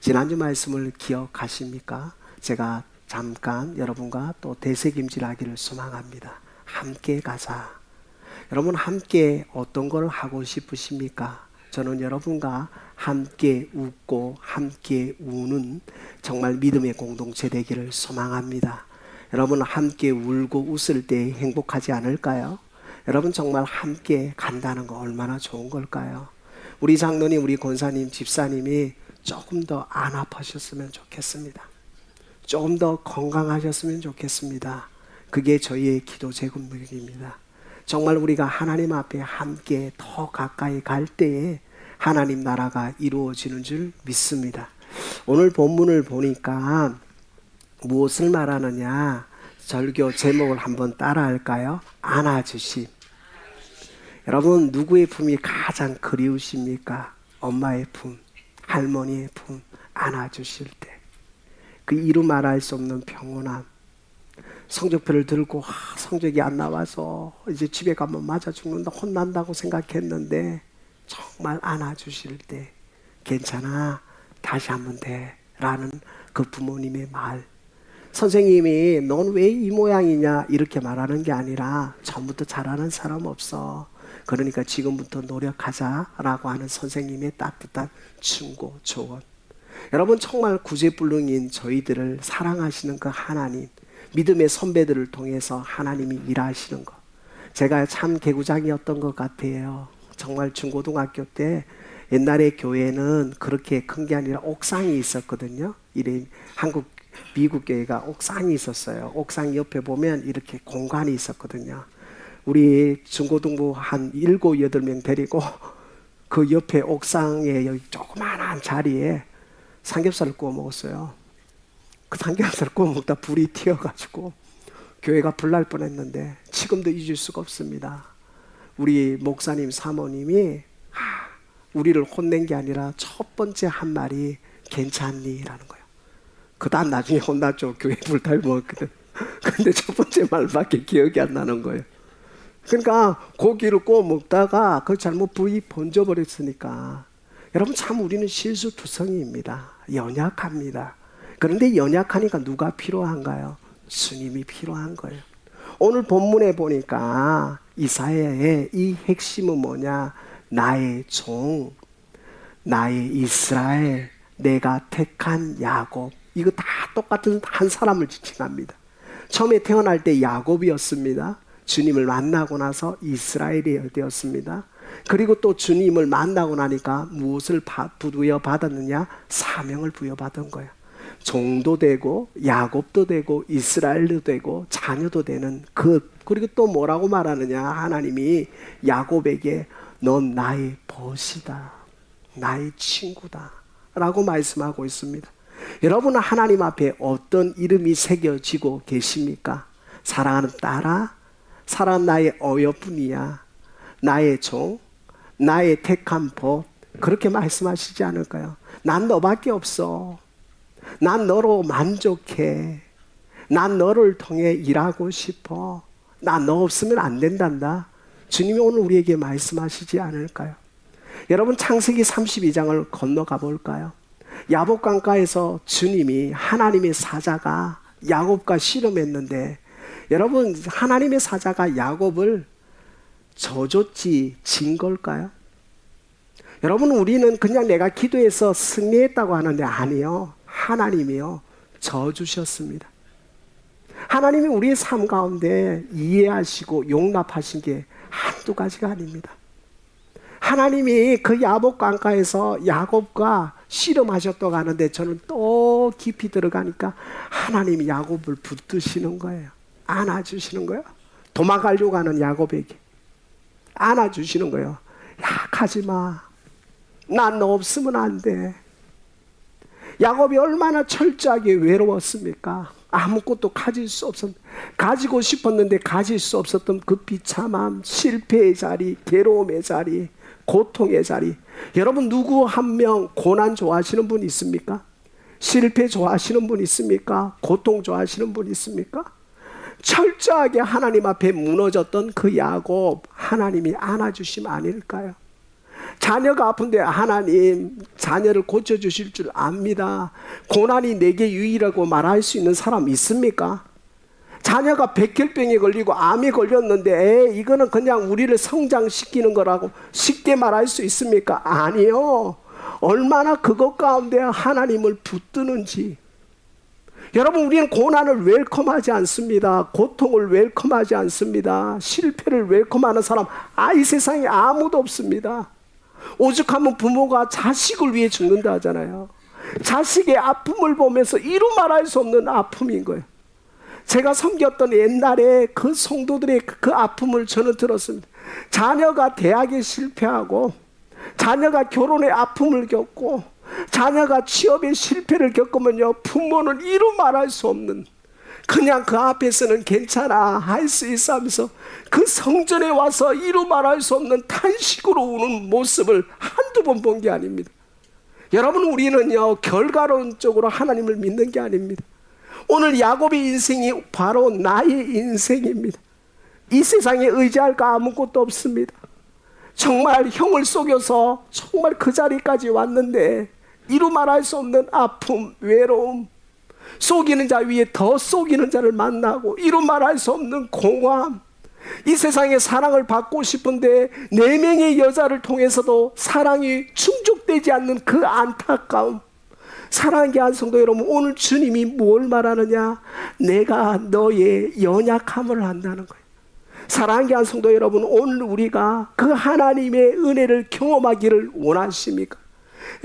지난주 말씀을 기억하십니까? 제가 잠깐 여러분과 또 되새김질하기를 소망합니다. 함께 가자. 여러분 함께 어떤 걸 하고 싶으십니까? 저는 여러분과 함께 웃고 함께 우는 정말 믿음의 공동체 되기를 소망합니다. 여러분 함께 울고 웃을 때 행복하지 않을까요? 여러분 정말 함께 간다는 거 얼마나 좋은 걸까요? 우리 장로님, 우리 권사님, 집사님이 조금 더 안 아파셨으면 좋겠습니다. 조금 더 건강하셨으면 좋겠습니다. 그게 저희의 기도 제목입니다. 정말 우리가 하나님 앞에 함께 더 가까이 갈 때에 하나님 나라가 이루어지는 줄 믿습니다. 오늘 본문을 보니까 무엇을 말하느냐? 절교 제목을 한번 따라할까요? 안아주심. 여러분 누구의 품이 가장 그리우십니까? 엄마의 품, 할머니의 품 안아주실 때 그 이루 말할 수 없는 평온함. 성적표를 들고 성적이 안 나와서 이제 집에 가면 맞아 죽는다, 혼난다고 생각했는데 정말 안아주실 때 괜찮아, 다시 하면 돼 라는 그 부모님의 말. 선생님이 넌 왜 이 모양이냐 이렇게 말하는 게 아니라 처음부터 잘하는 사람 없어, 그러니까 지금부터 노력하자 라고 하는 선생님의 따뜻한 충고, 조언. 여러분 정말 구제불능인 저희들을 사랑하시는 그 하나님, 믿음의 선배들을 통해서 하나님이 일하시는 것, 제가 참 개구장이었던 것 같아요. 정말 중고등학교 때 옛날에 교회는 그렇게 큰 게 아니라 옥상이 있었거든요. 미국 교회가 옥상이 있었어요. 옥상 옆에 보면 이렇게 공간이 있었거든요. 우리 중고등부 한 7, 8명 데리고 그 옆에 옥상에 여기 조그마한 자리에 삼겹살을 구워 먹었어요. 그 삼겹살을 구워 먹다 불이 튀어가지고 교회가 불날 뻔했는데 지금도 잊을 수가 없습니다. 우리 목사님 사모님이 우리를 혼낸 게 아니라 첫 번째 한 말이 괜찮니? 라는 거예요. 그 다음 나중에 혼났죠. 교회 불탈 먹었거든. 근데 첫 번째 말밖에 기억이 안 나는 거예요. 그러니까 고기를 구워 먹다가 그 잘못 불이 번져버렸으니까. 여러분 참 우리는 실수투성이입니다. 연약합니다. 그런데 연약하니까 누가 필요한가요? 주님이 필요한 거예요. 오늘 본문에 보니까 이사야의 이 핵심은 뭐냐? 나의 종, 나의 이스라엘, 내가 택한 야곱. 이거 다 똑같은 한 사람을 지칭합니다. 처음에 태어날 때 야곱이었습니다. 주님을 만나고 나서 이스라엘이 되었습니다. 그리고 또 주님을 만나고 나니까 무엇을 부여받았느냐? 사명을 부여받은 거예요. 종도 되고 야곱도 되고 이스라엘도 되고 자녀도 되는 것. 그리고 또 뭐라고 말하느냐? 하나님이 야곱에게 넌 나의 벗이다, 나의 친구다 라고 말씀하고 있습니다. 여러분은 하나님 앞에 어떤 이름이 새겨지고 계십니까? 사랑하는 딸아, 사랑하는 나의 어여쁜이야, 나의 종, 나의 택한 법, 그렇게 말씀하시지 않을까요? 난 너밖에 없어. 난 너로 만족해. 난 너를 통해 일하고 싶어. 난 너 없으면 안 된단다. 주님이 오늘 우리에게 말씀하시지 않을까요? 여러분 창세기 32장을 건너가 볼까요? 야복강가에서 주님이, 하나님의 사자가 야곱과 씨름했는데, 여러분 하나님의 사자가 야곱을 져줬지 진 걸까요? 여러분 우리는 그냥 내가 기도해서 승리했다고 하는데 아니요, 하나님이요 져주셨습니다. 하나님이 우리의 삶 가운데 이해하시고 용납하신 게 한두 가지가 아닙니다. 하나님이 그 야복강가에서 야곱과 씨름하셨다고 하는데 저는 또 깊이 들어가니까 하나님이 야곱을 붙드시는 거예요. 안아주시는 거예요. 도망가려고 하는 야곱에게 안아주시는 거예요. 야, 가지마. 난 너 없으면 안 돼. 야곱이 얼마나 철저하게 외로웠습니까? 아무것도 가질 수 없었는데, 가지고 싶었는데 가질 수 없었던 그 비참함, 실패의 자리, 괴로움의 자리, 고통의 자리. 여러분 누구 한 명 고난 좋아하시는 분 있습니까? 실패 좋아하시는 분 있습니까? 고통 좋아하시는 분 있습니까? 철저하게 하나님 앞에 무너졌던 그 야곱, 하나님이 안아주심 아닐까요? 자녀가 아픈데 하나님 자녀를 고쳐주실 줄 압니다. 고난이 내게 유일하고 말할 수 있는 사람 있습니까? 자녀가 백혈병에 걸리고 암에 걸렸는데 이거는 그냥 우리를 성장시키는 거라고 쉽게 말할 수 있습니까? 아니요. 얼마나 그것 가운데 하나님을 붙드는지. 여러분, 우리는 고난을 웰컴하지 않습니다. 고통을 웰컴하지 않습니다. 실패를 웰컴하는 사람 이 세상에 아무도 없습니다. 오죽하면 부모가 자식을 위해 죽는다 하잖아요. 자식의 아픔을 보면서 이루 말할 수 없는 아픔인 거예요. 제가 섬겼던 옛날에 그 성도들의 그 아픔을 저는 들었습니다. 자녀가 대학에 실패하고, 자녀가 결혼에 아픔을 겪고, 자녀가 취업에 실패를 겪으면요, 부모는 이루 말할 수 없는, 그냥 그 앞에서는 괜찮아, 할 수 있어 하면서 그 성전에 와서 이루 말할 수 없는 탄식으로 우는 모습을 한두 번 본 게 아닙니다. 여러분, 우리는요, 결과론적으로 하나님을 믿는 게 아닙니다. 오늘 야곱의 인생이 바로 나의 인생입니다. 이 세상에 의지할 거 아무것도 없습니다. 정말 형을 속여서 정말 그 자리까지 왔는데 이루 말할 수 없는 아픔, 외로움, 속이는 자 위에 더 속이는 자를 만나고 이루 말할 수 없는 공허함, 이 세상에 사랑을 받고 싶은데 4명의 여자를 통해서도 사랑이 충족되지 않는 그 안타까움. 사랑하는 한 성도 여러분, 오늘 주님이 뭘 말하느냐? 내가 너의 연약함을 안다는 거예요. 사랑하는 한 성도 여러분, 오늘 우리가 그 하나님의 은혜를 경험하기를 원하십니까?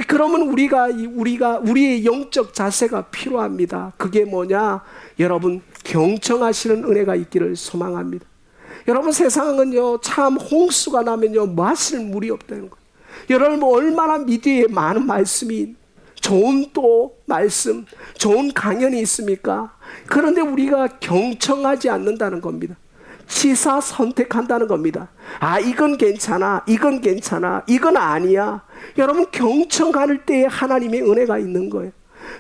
그러면 우리의 영적 자세가 필요합니다. 그게 뭐냐? 여러분, 경청하시는 은혜가 있기를 소망합니다. 여러분, 세상은요, 참 홍수가 나면요, 마실 물이 없다는 거예요. 여러분, 얼마나 미디어에 많은 말씀이, 좋은 또 말씀, 좋은 강연이 있습니까? 그런데 우리가 경청하지 않는다는 겁니다. 치사 선택한다는 겁니다. 이건 괜찮아, 이건 괜찮아, 이건 아니야. 여러분, 경청할 때에 하나님의 은혜가 있는 거예요.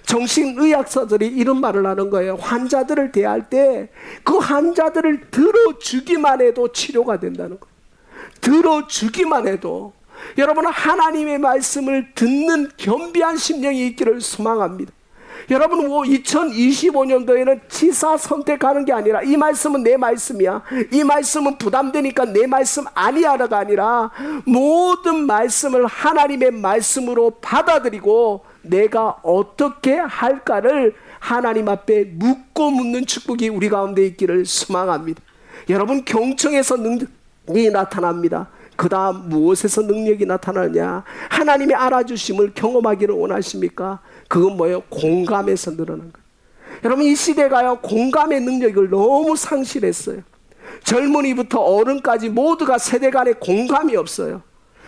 정신의학사들이 이런 말을 하는 거예요. 환자들을 대할 때 그 환자들을 들어주기만 해도 치료가 된다는 거예요. 들어주기만 해도. 여러분, 하나님의 말씀을 듣는 겸비한 심령이 있기를 소망합니다. 여러분, 2025년도에는 치사 선택하는 게 아니라 이 말씀은 내 말씀이야, 이 말씀은 부담되니까 내 말씀 아니야가 아니라 모든 말씀을 하나님의 말씀으로 받아들이고 내가 어떻게 할까를 하나님 앞에 묻고 묻는 축복이 우리 가운데 있기를 소망합니다. 여러분, 경청에서 능력이 나타납니다. 그 다음 무엇에서 능력이 나타나느냐? 하나님의 알아주심을 경험하기를 원하십니까? 그건 뭐예요? 공감에서 늘어난 거예요. 여러분, 이 시대가요, 공감의 능력을 너무 상실했어요. 젊은이부터 어른까지 모두가 세대 간에 공감이 없어요.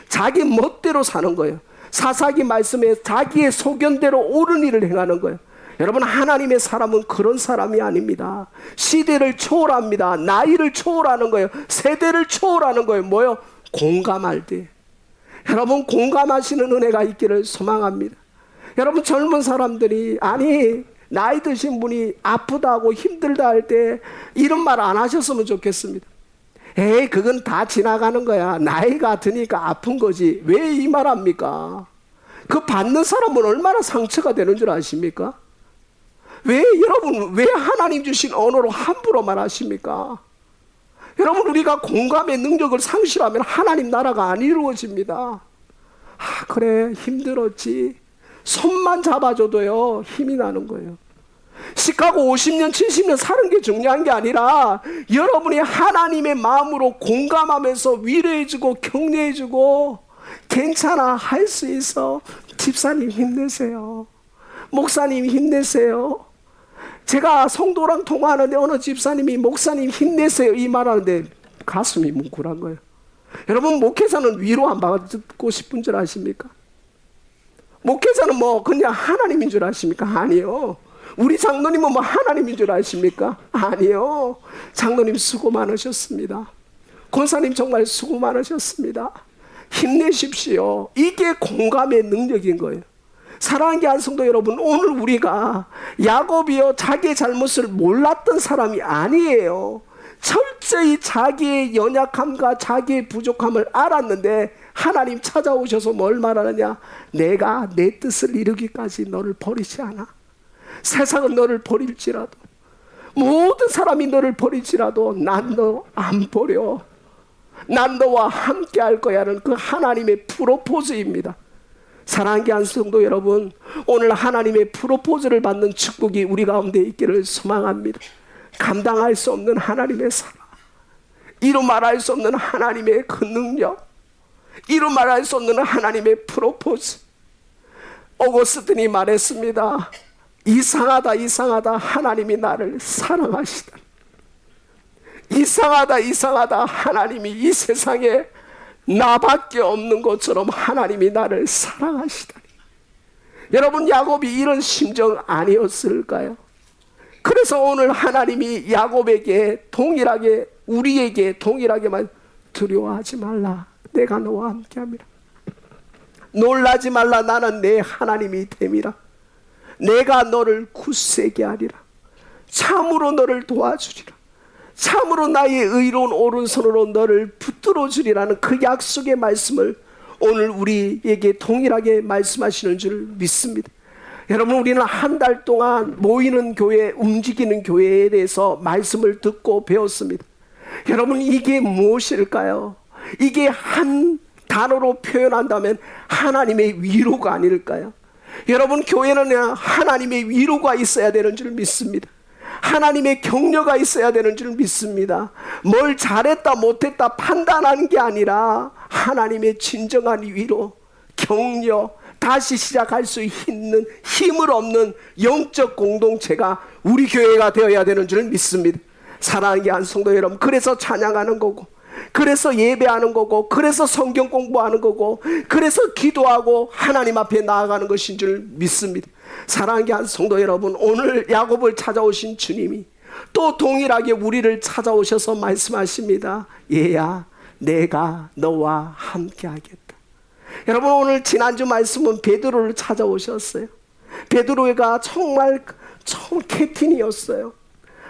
자기 멋대로 사는 거예요. 사사기 말씀에 자기의 소견대로 옳은 일을 행하는 거예요. 여러분, 하나님의 사람은 그런 사람이 아닙니다. 시대를 초월합니다. 나이를 초월하는 거예요. 세대를 초월하는 거예요. 뭐요? 공감할 때. 여러분, 공감하시는 은혜가 있기를 소망합니다. 여러분, 젊은 사람들이 나이 드신 분이 아프다고 힘들다 할 때 이런 말 안 하셨으면 좋겠습니다. 그건 다 지나가는 거야. 나이가 드니까 아픈 거지. 왜 이 말 합니까? 그 받는 사람은 얼마나 상처가 되는 줄 아십니까? 여러분, 왜 하나님 주신 언어로 함부로 말하십니까? 여러분, 우리가 공감의 능력을 상실하면 하나님 나라가 안 이루어집니다. 그래, 힘들었지. 손만 잡아줘도요, 힘이 나는 거예요. 시카고 50년, 70년 사는 게 중요한 게 아니라 여러분이 하나님의 마음으로 공감하면서 위로해주고 격려해주고 괜찮아, 할 수 있어. 집사님 힘내세요. 목사님 힘내세요. 제가 성도랑 통화하는데 어느 집사님이 목사님 힘내세요 이 말하는데 가슴이 뭉클한 거예요. 여러분, 목회자는 위로 안 받고 싶은 줄 아십니까? 목회자는 그냥 하나님인 줄 아십니까? 아니요. 우리 장로님은 하나님인 줄 아십니까? 아니요. 장로님 수고 많으셨습니다. 권사님 정말 수고 많으셨습니다. 힘내십시오. 이게 공감의 능력인 거예요. 사랑하는 게 성도 여러분, 오늘 우리가 야곱이요 자기의 잘못을 몰랐던 사람이 아니에요. 철저히 자기의 연약함과 자기의 부족함을 알았는데 하나님 찾아오셔서 뭘 말하느냐? 내가 내 뜻을 이루기까지 너를 버리지 않아. 세상은 너를 버릴지라도, 모든 사람이 너를 버릴지라도 난 너 안 버려. 난 너와 함께 할 거야는 그 하나님의 프로포즈입니다. 사랑하는 성도 여러분, 오늘 하나님의 프로포즈를 받는 축복이 우리 가운데 있기를 소망합니다. 감당할 수 없는 하나님의 사랑, 이루 말할 수 없는 하나님의 그 능력, 이루 말할 수 없는 하나님의 프로포즈. 오거스틴이 말했습니다. 이상하다 이상하다, 하나님이 나를 사랑하시다. 이상하다 이상하다, 하나님이 이 세상에 나밖에 없는 것처럼 하나님이 나를 사랑하시다니. 여러분, 야곱이 이런 심정 아니었을까요? 그래서 오늘 하나님이 야곱에게 동일하게, 우리에게 동일하게만, 두려워하지 말라, 내가 너와 함께함이라. 놀라지 말라, 나는 내 하나님이 됨이라. 내가 너를 굳세게 하리라. 참으로 너를 도와주리라. 참으로 나의 의로운 오른손으로 너를 붙들어 주리라는 그 약속의 말씀을 오늘 우리에게 동일하게 말씀하시는 줄 믿습니다. 여러분, 우리는 한 달 동안 모이는 교회, 움직이는 교회에 대해서 말씀을 듣고 배웠습니다. 여러분, 이게 무엇일까요? 이게 한 단어로 표현한다면 하나님의 위로가 아닐까요? 여러분, 교회는 하나님의 위로가 있어야 되는 줄 믿습니다. 하나님의 격려가 있어야 되는 줄 믿습니다. 뭘 잘했다 못했다 판단하는 게 아니라 하나님의 진정한 위로, 격려, 다시 시작할 수 있는 힘을 얻는 영적 공동체가 우리 교회가 되어야 되는 줄 믿습니다. 사랑하는 성도 여러분, 그래서 찬양하는 거고, 그래서 예배하는 거고, 그래서 성경 공부하는 거고, 그래서 기도하고 하나님 앞에 나아가는 것인 줄 믿습니다. 사랑하는 성도 여러분, 오늘 야곱을 찾아오신 주님이 또 동일하게 우리를 찾아오셔서 말씀하십니다. 얘야, 내가 너와 함께 하겠다. 여러분, 오늘 지난주 말씀은 베드로를 찾아오셨어요. 베드로가 정말 캡틴이었어요.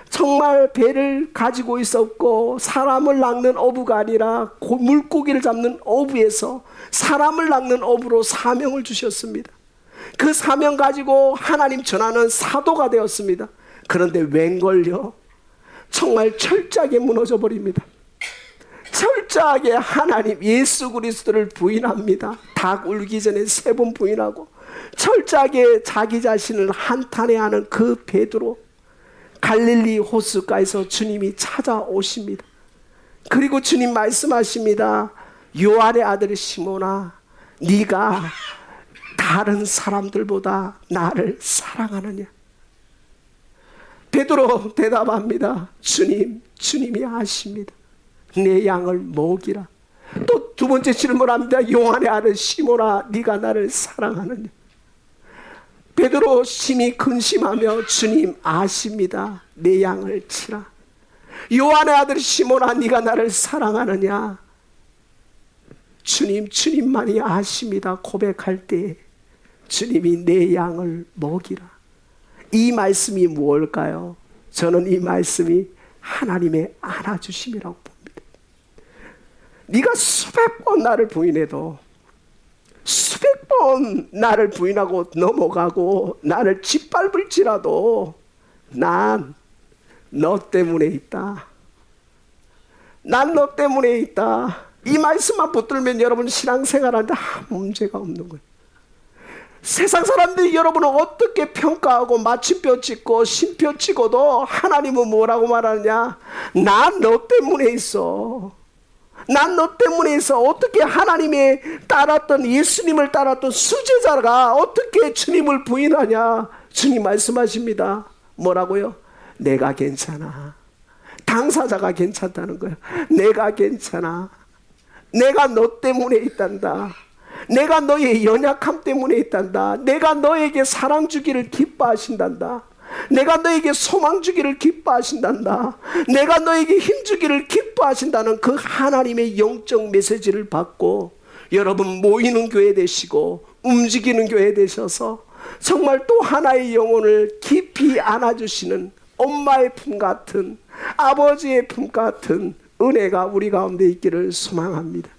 정말 배를 가지고 있었고, 사람을 낚는 어부가 아니라 물고기를 잡는 어부에서 사람을 낚는 어부로 사명을 주셨습니다. 그 사명 가지고 하나님 전하는 사도가 되었습니다. 그런데 웬걸요? 정말 철저하게 무너져 버립니다. 철저하게 하나님 예수 그리스도를 부인합니다. 닭 울기 전에 3번 부인하고 철저하게 자기 자신을 한탄해하는 그 베드로, 갈릴리 호숫가에서 주님이 찾아오십니다. 그리고 주님 말씀하십니다. 요한의 아들 시몬아, 네가 다른 사람들보다 나를 사랑하느냐? 베드로 대답합니다. 주님이 아십니다. 내 양을 먹이라. 또 두 번째 질문합니다. 요한의 아들 시몬아, 네가 나를 사랑하느냐? 베드로 심히 근심하며 주님 아십니다. 내 양을 치라. 요한의 아들 시몬아, 네가 나를 사랑하느냐? 주님만이 아십니다. 고백할 때 주님이 내 양을 먹이라. 이 말씀이 무엇일까요? 저는 이 말씀이 하나님의 안아주심이라고 봅니다. 네가 수백 번 나를 부인해도, 수백 번 나를 부인하고 넘어가고 나를 짓밟을지라도 난 너 때문에 있다. 난 너 때문에 있다. 이 말씀만 붙들면 여러분 신앙생활하는데 아무 문제가 없는 거예요. 세상 사람들이 여러분을 어떻게 평가하고 마침표 찍고 심표 찍어도 하나님은 뭐라고 말하느냐? 난 너 때문에 있어. 난 너 때문에 있어. 어떻게 하나님의 따랐던, 예수님을 따랐던 수제자가 어떻게 주님을 부인하냐? 주님 말씀하십니다. 뭐라고요? 내가 괜찮아. 당사자가 괜찮다는 거예요. 내가 괜찮아. 내가 너 때문에 있단다. 내가 너의 연약함 때문에 있단다. 내가 너에게 사랑 주기를 기뻐하신단다. 내가 너에게 소망 주기를 기뻐하신단다. 내가 너에게 힘 주기를 기뻐하신다는 그 하나님의 영적 메시지를 받고 여러분 모이는 교회 되시고 움직이는 교회 되셔서 정말 또 하나의 영혼을 깊이 안아주시는 엄마의 품 같은, 아버지의 품 같은 은혜가 우리 가운데 있기를 소망합니다.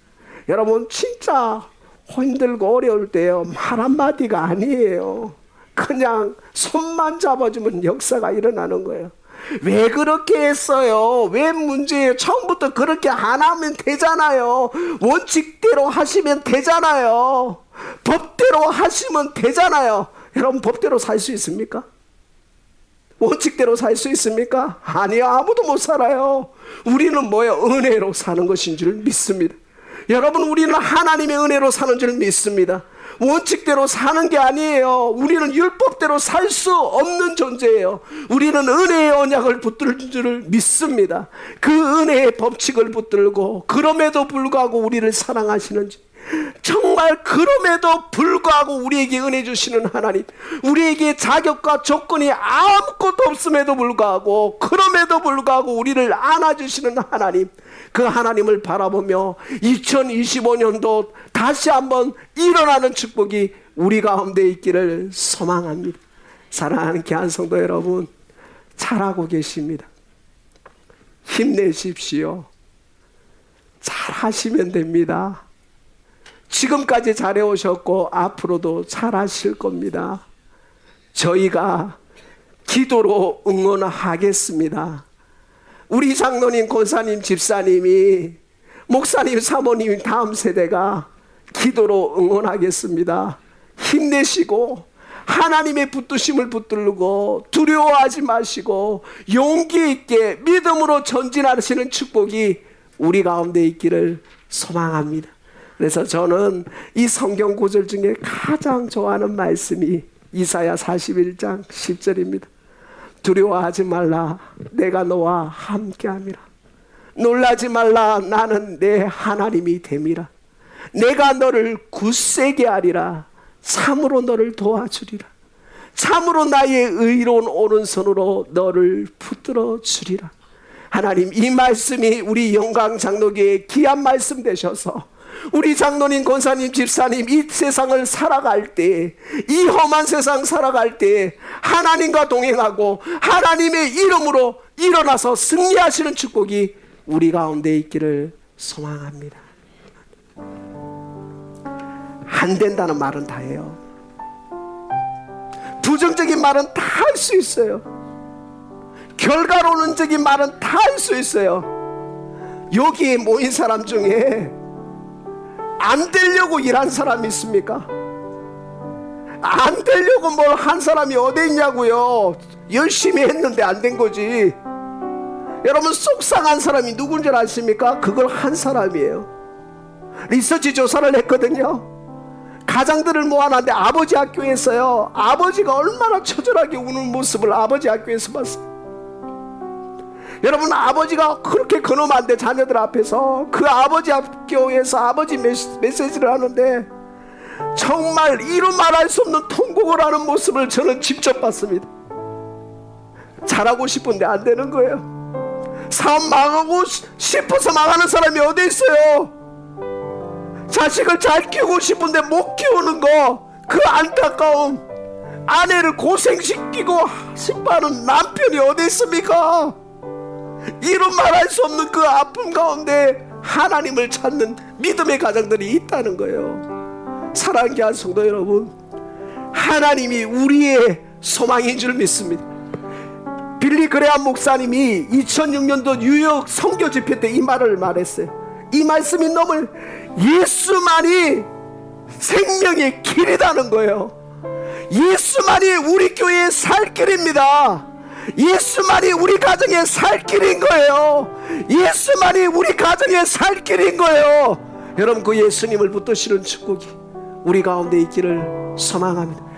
여러분, 진짜 힘들고 어려울 때요, 말 한마디가 아니에요. 그냥 손만 잡아주면 역사가 일어나는 거예요. 왜 그렇게 했어요? 왜 문제예요? 처음부터 그렇게 안 하면 되잖아요. 원칙대로 하시면 되잖아요. 법대로 하시면 되잖아요. 여러분, 법대로 살 수 있습니까? 원칙대로 살 수 있습니까? 아니요, 아무도 못 살아요. 우리는 뭐예요? 은혜로 사는 것인 줄 믿습니다. 여러분, 우리는 하나님의 은혜로 사는 줄 믿습니다. 원칙대로 사는 게 아니에요. 우리는 율법대로 살 수 없는 존재예요. 우리는 은혜의 언약을 붙들 줄 믿습니다. 그 은혜의 법칙을 붙들고, 그럼에도 불구하고 우리를 사랑하시는지, 정말 그럼에도 불구하고 우리에게 은혜 주시는 하나님, 우리에게 자격과 조건이 아무것도 없음에도 불구하고, 그럼에도 불구하고 우리를 안아주시는 하나님, 그 하나님을 바라보며 2025년도 다시 한번 일어나는 축복이 우리 가운데 있기를 소망합니다. 사랑하는 귀한 성도 여러분, 잘하고 계십니다. 힘내십시오. 잘하시면 됩니다. 지금까지 잘해오셨고 앞으로도 잘하실 겁니다. 저희가 기도로 응원하겠습니다. 우리 장로님, 권사님, 집사님이, 목사님, 사모님 다음 세대가 기도로 응원하겠습니다. 힘내시고 하나님의 붙드심을 붙들고 두려워하지 마시고 용기 있게 믿음으로 전진하시는 축복이 우리 가운데 있기를 소망합니다. 그래서 저는 이 성경 구절 중에 가장 좋아하는 말씀이 이사야 41장 10절입니다. 두려워하지 말라, 내가 너와 함께함이라. 놀라지 말라, 나는 내 하나님이 됨이라. 내가 너를 굳세게 하리라. 참으로 너를 도와주리라. 참으로 나의 의로운 오른손으로 너를 붙들어 주리라. 하나님, 이 말씀이 우리 영광 장로교의 귀한 말씀 되셔서 우리 장로님, 권사님, 집사님 이 세상을 살아갈 때, 이 험한 세상 살아갈 때 하나님과 동행하고 하나님의 이름으로 일어나서 승리하시는 축복이 우리 가운데 있기를 소망합니다. 안 된다는 말은 다 해요. 부정적인 말은 다 할 수 있어요. 결과론적인 말은 다 할 수 있어요. 여기에 모인 사람 중에 안 되려고 일한 사람이 있습니까? 안 되려고 뭘 한 사람이 어디 있냐고요. 열심히 했는데 안 된 거지. 여러분, 속상한 사람이 누군 줄 아십니까? 그걸 한 사람이에요. 리서치 조사를 했거든요. 가장들을 모아놨는데 아버지 학교에서요, 아버지가 얼마나 처절하게 우는 모습을 아버지 학교에서 봤어요. 여러분, 아버지가 그렇게 근엄한데 자녀들 앞에서 그 아버지 학교에서 아버지 메시지를 하는데 정말 이루 말할 수 없는 통곡을 하는 모습을 저는 직접 봤습니다. 잘하고 싶은데 안 되는 거예요. 사업 망하고 싶어서 망하는 사람이 어디 있어요? 자식을 잘 키우고 싶은데 못 키우는 거, 그 안타까움, 아내를 고생시키고 싶어하는 남편이 어디 있습니까? 이루 말할 수 없는 그 아픔 가운데 하나님을 찾는 믿음의 가정들이 있다는 거예요. 사랑하는 귀한 성도 여러분, 하나님이 우리의 소망인 줄 믿습니다. 빌리 그레함 목사님이 2006년도 뉴욕 선교 집회 때 이 말을 말했어요. 이 말씀이 너무, 예수만이 생명의 길이라는 거예요. 예수만이 우리 교회의 살 길입니다. 예수만이 우리 가정의 살 길인 거예요. 예수만이 우리 가정의 살 길인 거예요. 여러분, 그 예수님을 붙드시는 축복이 우리 가운데 있기를 소망합니다.